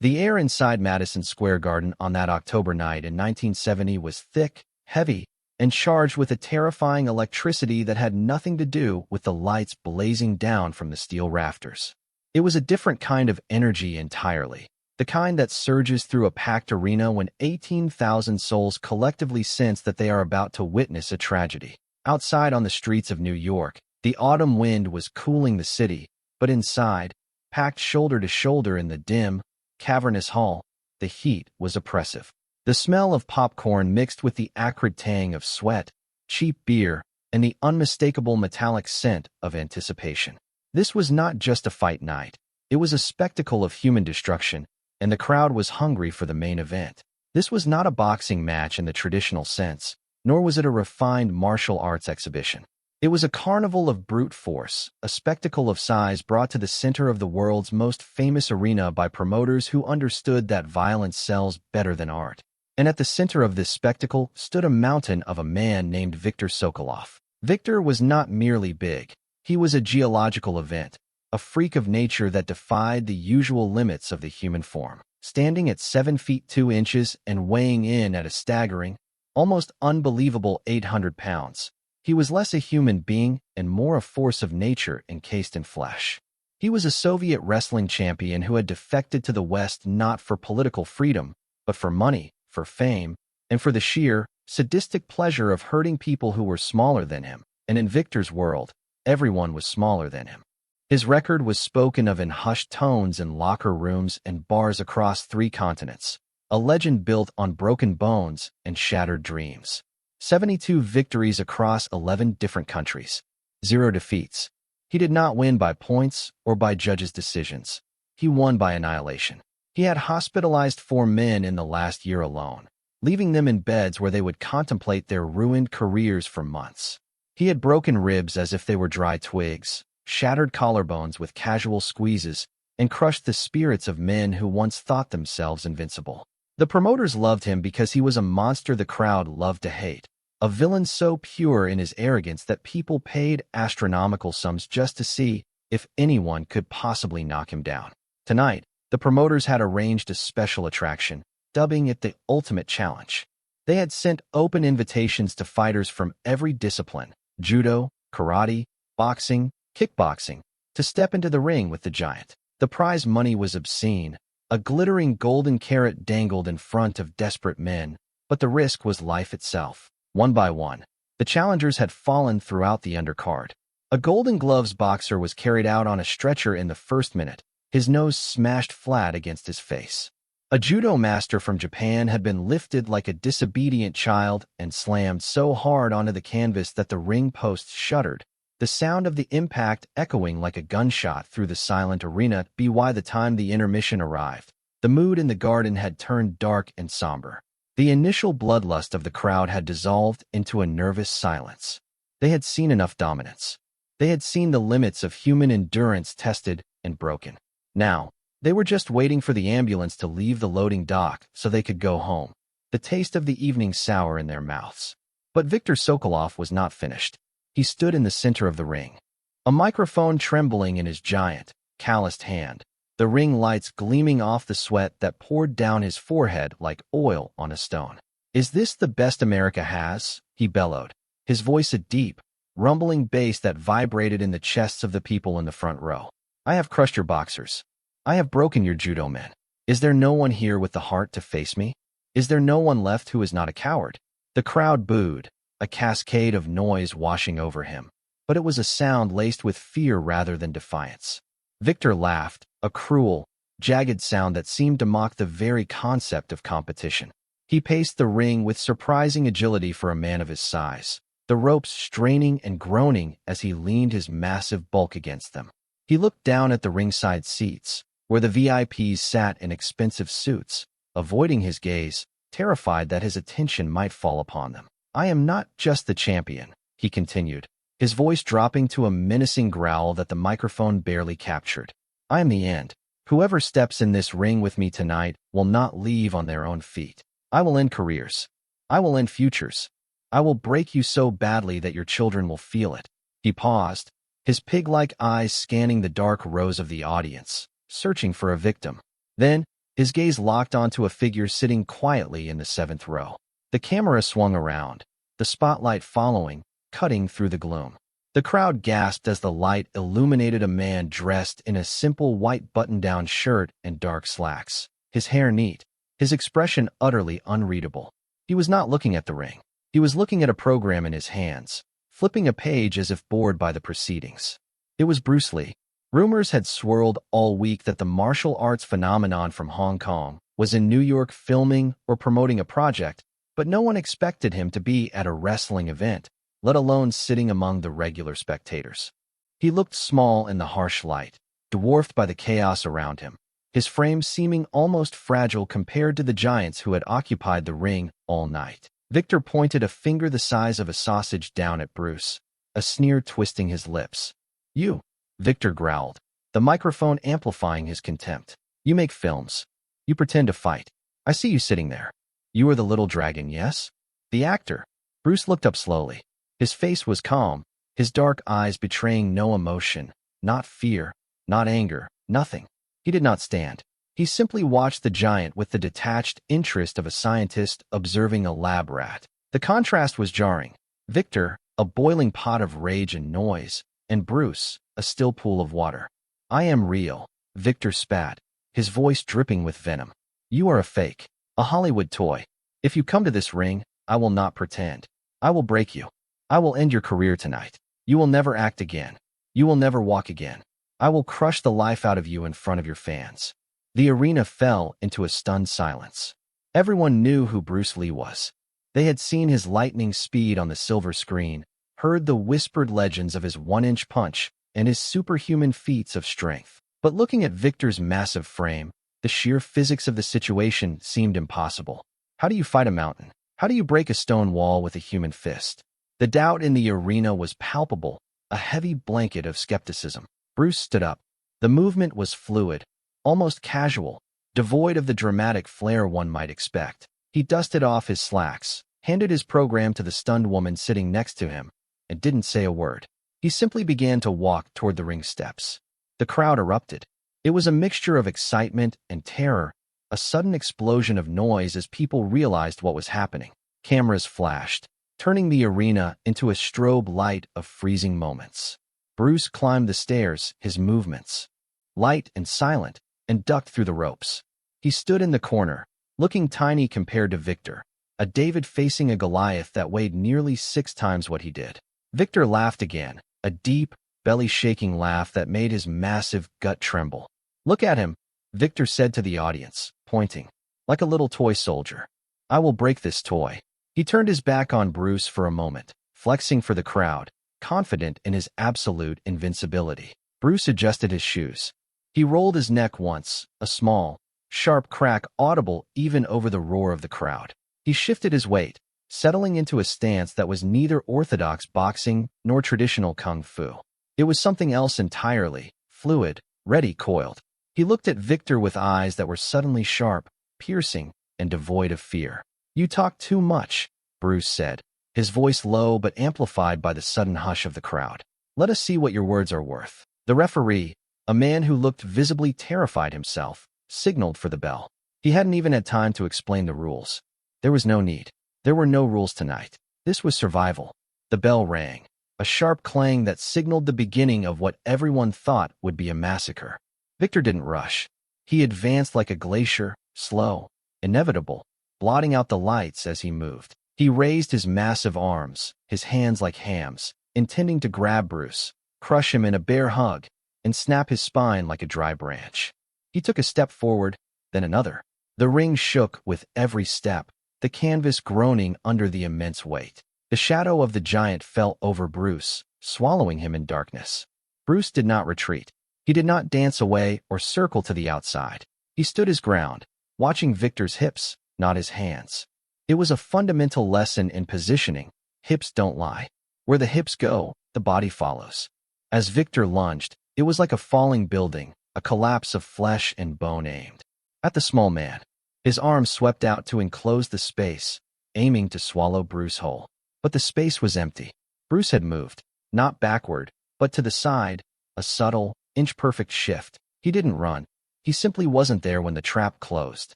The air inside Madison Square Garden on that October night in 1970 was thick, heavy, and charged with a terrifying electricity that had nothing to do with the lights blazing down from the steel rafters. It was a different kind of energy entirely, the kind that surges through a packed arena when 18,000 souls collectively sense that they are about to witness a tragedy. Outside on the streets of New York, the autumn wind was cooling the city, but inside, packed shoulder to shoulder in the dim, cavernous hall, the heat was oppressive. The smell of popcorn mixed with the acrid tang of sweat, cheap beer, and the unmistakable metallic scent of anticipation. This was not just a fight night. It was a spectacle of human destruction, and the crowd was hungry for the main event. This was not a boxing match in the traditional sense, nor was it a refined martial arts exhibition. It was a carnival of brute force, a spectacle of size brought to the center of the world's most famous arena by promoters who understood that violence sells better than art. And at the center of this spectacle stood a mountain of a man named Viktor Sokolov. Victor was not merely big. He was a geological event, a freak of nature that defied the usual limits of the human form. Standing at 7 feet 2 inches and weighing in at a staggering, almost unbelievable 800 pounds, he was less a human being and more a force of nature encased in flesh. He was a Soviet wrestling champion who had defected to the West not for political freedom, but for money, for fame, and for the sheer, sadistic pleasure of hurting people who were smaller than him. And in Victor's world, everyone was smaller than him. His record was spoken of in hushed tones in locker rooms and bars across 3 continents, a legend built on broken bones and shattered dreams. 72 victories across 11 different countries, 0 defeats. He did not win by points or by judges' decisions. He won by annihilation. He had hospitalized 4 men in the last year alone, leaving them in beds where they would contemplate their ruined careers for months. He had broken ribs as if they were dry twigs, shattered collarbones with casual squeezes, and crushed the spirits of men who once thought themselves invincible. The promoters loved him because he was a monster the crowd loved to hate, a villain so pure in his arrogance that people paid astronomical sums just to see if anyone could possibly knock him down. Tonight, the promoters had arranged a special attraction, dubbing it the Ultimate Challenge. They had sent open invitations to fighters from every discipline, judo, karate, boxing, kickboxing, to step into the ring with the giant. The prize money was obscene. A glittering golden carrot dangled in front of desperate men, but the risk was life itself. One by one, the challengers had fallen throughout the undercard. A Golden Gloves boxer was carried out on a stretcher in the first minute, his nose smashed flat against his face. A judo master from Japan had been lifted like a disobedient child and slammed so hard onto the canvas that the ring posts shuddered, the sound of the impact echoing like a gunshot through the silent arena. By the time the intermission arrived, the mood in the garden had turned dark and somber. The initial bloodlust of the crowd had dissolved into a nervous silence. They had seen enough dominance. They had seen the limits of human endurance tested and broken. Now, they were just waiting for the ambulance to leave the loading dock so they could go home, the taste of the evening sour in their mouths. But Viktor Sokolov was not finished. He stood in the center of the ring, a microphone trembling in his giant, calloused hand, the ring lights gleaming off the sweat that poured down his forehead like oil on a stone. "Is this the best America has?" he bellowed, his voice a deep, rumbling bass that vibrated in the chests of the people in the front row. "I have crushed your boxers. I have broken your judo men. Is there no one here with the heart to face me? Is there no one left who is not a coward?" The crowd booed, a cascade of noise washing over him, but it was a sound laced with fear rather than defiance. Victor laughed, a cruel, jagged sound that seemed to mock the very concept of competition. He paced the ring with surprising agility for a man of his size, the ropes straining and groaning as he leaned his massive bulk against them. He looked down at the ringside seats, where the VIPs sat in expensive suits, avoiding his gaze, terrified that his attention might fall upon them. "I am not just the champion," he continued, his voice dropping to a menacing growl that the microphone barely captured. "I am the end. Whoever steps in this ring with me tonight will not leave on their own feet. I will end careers. I will end futures. I will break you so badly that your children will feel it." He paused, his pig-like eyes scanning the dark rows of the audience, searching for a victim. Then, His gaze locked onto a figure sitting quietly in the seventh row. The camera swung around, the spotlight following, cutting through the gloom. The crowd gasped as the light illuminated a man dressed in a simple white button-down shirt and dark slacks, his hair neat, his expression utterly unreadable. He was not looking at the ring. He was looking at a program in his hands, flipping a page as if bored by the proceedings. It was Bruce Lee. Rumors had swirled all week that the martial arts phenomenon from Hong Kong was in New York filming or promoting a project, but no one expected him to be at a wrestling event, let alone sitting among the regular spectators. He looked small in the harsh light, dwarfed by the chaos around him, his frame seeming almost fragile compared to the giants who had occupied the ring all night. Victor pointed a finger the size of a sausage down at Bruce, a sneer twisting his lips. "You," Victor growled, the microphone amplifying his contempt. "You make films. You pretend to fight. I see you sitting there. You are the little dragon, yes?" The actor. Bruce looked up slowly. His face was calm, his dark eyes betraying no emotion, not fear, not anger, nothing. He did not stand. He simply watched the giant with the detached interest of a scientist observing a lab rat. The contrast was jarring. Victor, a boiling pot of rage and noise, and Bruce, a still pool of water. "I am real," Victor spat, his voice dripping with venom. "You are a fake, a Hollywood toy. If you come to this ring, I will not pretend. I will break you. I will end your career tonight. You will never act again. You will never walk again. I will crush the life out of you in front of your fans." The arena fell into a stunned silence. Everyone knew who Bruce Lee was. They had seen his lightning speed on the silver screen, heard the whispered legends of his one-inch punch and his superhuman feats of strength. But looking at Victor's massive frame, the sheer physics of the situation seemed impossible. How do you fight a mountain? How do you break a stone wall with a human fist? The doubt in the arena was palpable, a heavy blanket of skepticism. Bruce stood up. The movement was fluid, almost casual, devoid of the dramatic flair one might expect. He dusted off his slacks, handed his program to the stunned woman sitting next to him, and didn't say a word. He simply began to walk toward the ring steps. The crowd erupted. It was a mixture of excitement and terror, a sudden explosion of noise as people realized what was happening. Cameras flashed, turning the arena into a strobe light of freezing moments. Bruce climbed the stairs, his movements light and silent, and ducked through the ropes. He stood in the corner, looking tiny compared to Victor, a David facing a Goliath that weighed nearly 6 times what he did. Victor laughed again, a deep, belly-shaking laugh that made his massive gut tremble. "Look at him," Victor said to the audience, pointing. "Like a little toy soldier. I will break this toy." He turned his back on Bruce for a moment, flexing for the crowd, confident in his absolute invincibility. Bruce adjusted his shoes. He rolled his neck once, a small, sharp crack audible even over the roar of the crowd. He shifted his weight, settling into a stance that was neither orthodox boxing nor traditional kung fu. It was something else entirely, fluid, ready coiled. He looked at Victor with eyes that were suddenly sharp, piercing, and devoid of fear. "You talk too much," Bruce said, his voice low but amplified by the sudden hush of the crowd. "Let us see what your words are worth." The referee, a man who looked visibly terrified himself, signaled for the bell. He hadn't even had time to explain the rules. There was no need. There were no rules tonight. This was survival. The bell rang, a sharp clang that signaled the beginning of what everyone thought would be a massacre. Victor didn't rush. He advanced like a glacier, slow, inevitable, blotting out the lights as he moved. He raised his massive arms, his hands like hams, intending to grab Bruce, crush him in a bear hug, and snap his spine like a dry branch. He took a step forward, then another. The ring shook with every step, the canvas groaning under the immense weight. The shadow of the giant fell over Bruce, swallowing him in darkness. Bruce did not retreat. He did not dance away or circle to the outside. He stood his ground, watching Victor's hips, not his hands. It was a fundamental lesson in positioning. Hips don't lie. Where the hips go, the body follows. As Victor lunged, it was like a falling building, a collapse of flesh and bone aimed at the small man. His arms swept out to enclose the space, aiming to swallow Bruce whole. But the space was empty. Bruce had moved, not backward, but to the side, a subtle, inch-perfect shift. He didn't run. He simply wasn't there when the trap closed.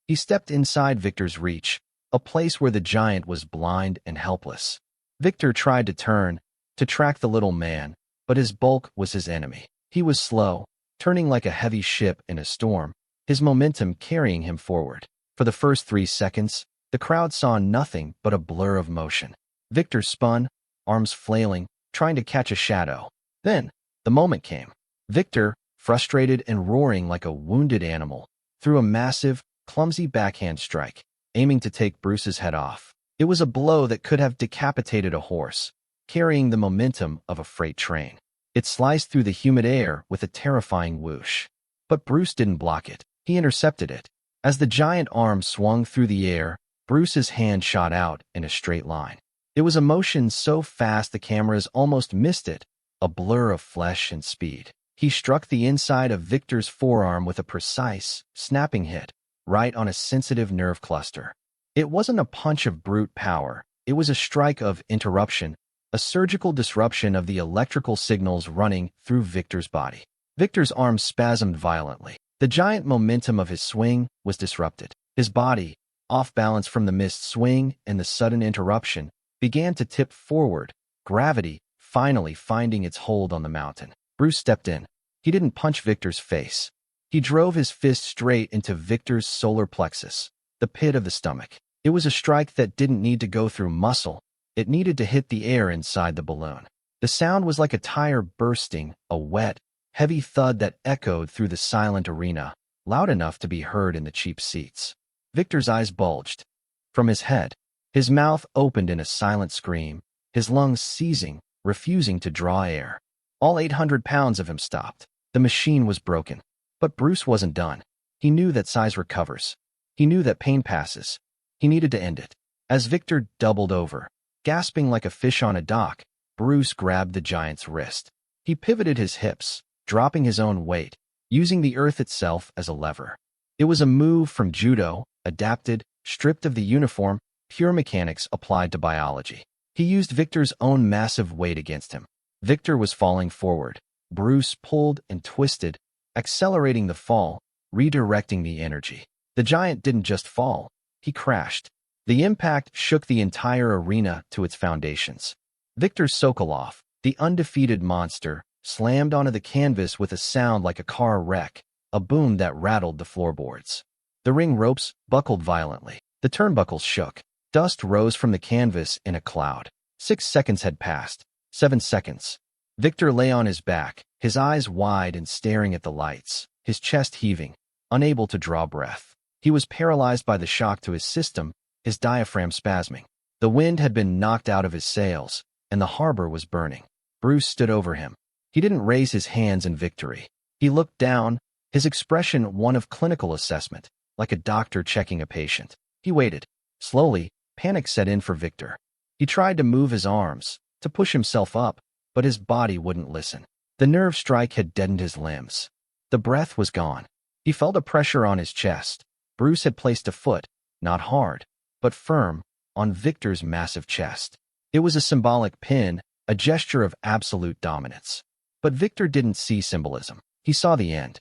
He stepped inside Victor's reach, a place where the giant was blind and helpless. Victor tried to turn, to track the little man, but his bulk was his enemy. He was slow, turning like a heavy ship in a storm, his momentum carrying him forward. For the first 3 seconds, the crowd saw nothing but a blur of motion. Victor spun, arms flailing, trying to catch a shadow. Then, the moment came. Victor, frustrated and roaring like a wounded animal, threw a massive, clumsy backhand strike, aiming to take Bruce's head off. It was a blow that could have decapitated a horse, carrying the momentum of a freight train. It sliced through the humid air with a terrifying whoosh. But Bruce didn't block it. He intercepted it. As the giant arm swung through the air, Bruce's hand shot out in a straight line. It was a motion so fast the cameras almost missed it, a blur of flesh and speed. He struck the inside of Victor's forearm with a precise, snapping hit, right on a sensitive nerve cluster. It wasn't a punch of brute power. It was a strike of interruption, a surgical disruption of the electrical signals running through Victor's body. Victor's arm spasmed violently. The giant momentum of his swing was disrupted. His body, off balance from the missed swing and the sudden interruption, began to tip forward, gravity finally finding its hold on the mountain. Bruce stepped in. He didn't punch Victor's face. He drove his fist straight into Victor's solar plexus, the pit of the stomach. It was a strike that didn't need to go through muscle. It needed to hit the air inside the balloon. The sound was like a tire bursting, a wet, heavy thud that echoed through the silent arena, loud enough to be heard in the cheap seats. Victor's eyes bulged. From his head, his mouth opened in a silent scream, his lungs seizing, refusing to draw air. All 800 pounds of him stopped. The machine was broken. But Bruce wasn't done. He knew that size recovers. He knew that pain passes. He needed to end it. As Victor doubled over, gasping like a fish on a dock, Bruce grabbed the giant's wrist. He pivoted his hips, dropping his own weight, using the earth itself as a lever. It was a move from judo, adapted, stripped of the uniform, pure mechanics applied to biology. He used Victor's own massive weight against him. Victor was falling forward. Bruce pulled and twisted, accelerating the fall, redirecting the energy. The giant didn't just fall, he crashed. The impact shook the entire arena to its foundations. Viktor Sokolov, the undefeated monster, slammed onto the canvas with a sound like a car wreck, a boom that rattled the floorboards. The ring ropes buckled violently. The turnbuckles shook. Dust rose from the canvas in a cloud. 6 seconds had passed. 7 seconds. Victor lay on his back, his eyes wide and staring at the lights, his chest heaving, unable to draw breath. He was paralyzed by the shock to his system, his diaphragm spasming. The wind had been knocked out of his sails, and the harbor was burning. Bruce stood over him. He didn't raise his hands in victory. He looked down, his expression one of clinical assessment, like a doctor checking a patient. He waited. Slowly, panic set in for Victor. He tried to move his arms, to push himself up, but his body wouldn't listen. The nerve strike had deadened his limbs. The breath was gone. He felt a pressure on his chest. Bruce had placed a foot, not hard, but firm, on Victor's massive chest. It was a symbolic pin, a gesture of absolute dominance. But Victor didn't see symbolism. He saw the end.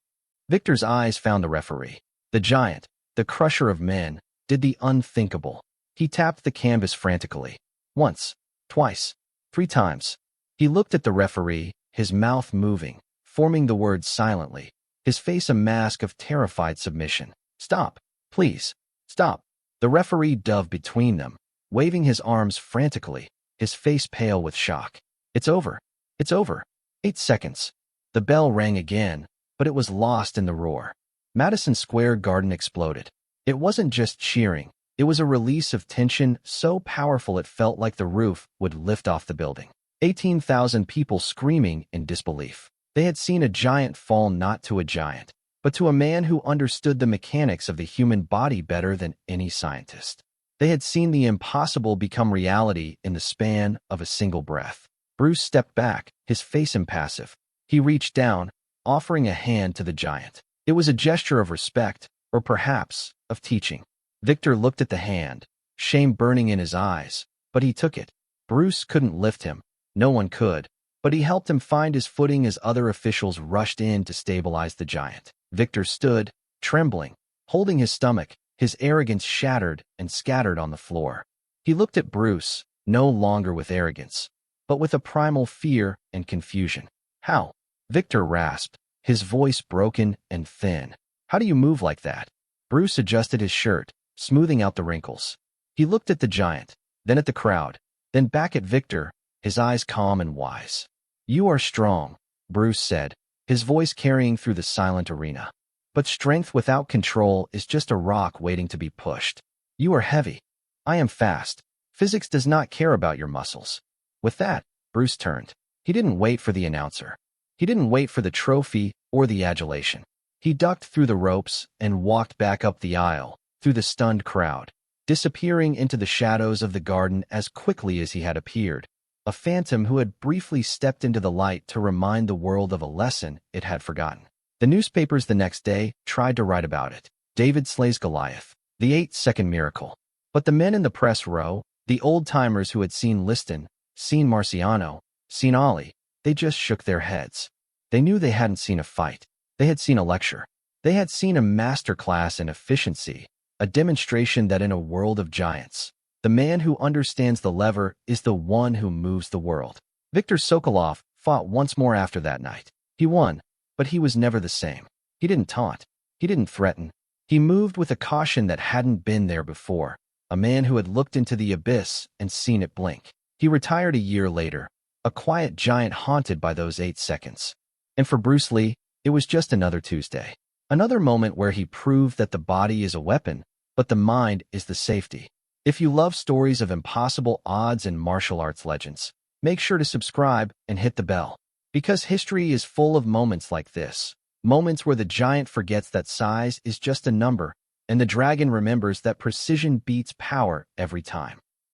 Victor's eyes found the referee. The giant, the crusher of men, did the unthinkable. He tapped the canvas frantically. Once, twice, 3 times. He looked at the referee, his mouth moving, forming the words silently, his face a mask of terrified submission. Stop, please, stop. The referee dove between them, waving his arms frantically, his face pale with shock. It's over. It's over. 8 seconds. The bell rang again, but it was lost in the roar. Madison Square Garden exploded. It wasn't just cheering. It was a release of tension so powerful it felt like the roof would lift off the building. 18,000 people screaming in disbelief. They had seen a giant fall not to a giant, but to a man who understood the mechanics of the human body better than any scientist. They had seen the impossible become reality in the span of a single breath. Bruce stepped back, his face impassive. He reached down, offering a hand to the giant. It was a gesture of respect, or perhaps, of teaching. Victor looked at the hand, shame burning in his eyes, but he took it. Bruce couldn't lift him. No one could, but he helped him find his footing as other officials rushed in to stabilize the giant. Victor stood, trembling, holding his stomach, his arrogance shattered and scattered on the floor. He looked at Bruce, no longer with arrogance, but with a primal fear and confusion. How? Victor rasped, his voice broken and thin. How do you move like that? Bruce adjusted his shirt, smoothing out the wrinkles. He looked at the giant, then at the crowd, then back at Victor, his eyes calm and wise. You are strong, Bruce said, his voice carrying through the silent arena. But strength without control is just a rock waiting to be pushed. You are heavy. I am fast. Physics does not care about your muscles. With that, Bruce turned. He didn't wait for the announcer. He didn't wait for the trophy or the adulation. He ducked through the ropes and walked back up the aisle, through the stunned crowd, disappearing into the shadows of the garden as quickly as he had appeared, a phantom who had briefly stepped into the light to remind the world of a lesson it had forgotten. The newspapers the next day tried to write about it. David slays Goliath, the 8-second miracle. But the men in the press row, the old-timers who had seen Liston, seen Marciano, seen Ali, they just shook their heads. They knew they hadn't seen a fight. They had seen a lecture. They had seen a masterclass in efficiency, a demonstration that in a world of giants, the man who understands the lever is the one who moves the world. Viktor Sokolov fought once more after that night. He won, but he was never the same. He didn't taunt. He didn't threaten. He moved with a caution that hadn't been there before, a man who had looked into the abyss and seen it blink. He retired a year later, a quiet giant haunted by those 8 seconds. And for Bruce Lee, it was just another Tuesday. Another moment where he proved that the body is a weapon, but the mind is the safety. If you love stories of impossible odds and martial arts legends, make sure to subscribe and hit the bell. Because history is full of moments like this, moments where the giant forgets that size is just a number, and the dragon remembers that precision beats power every time.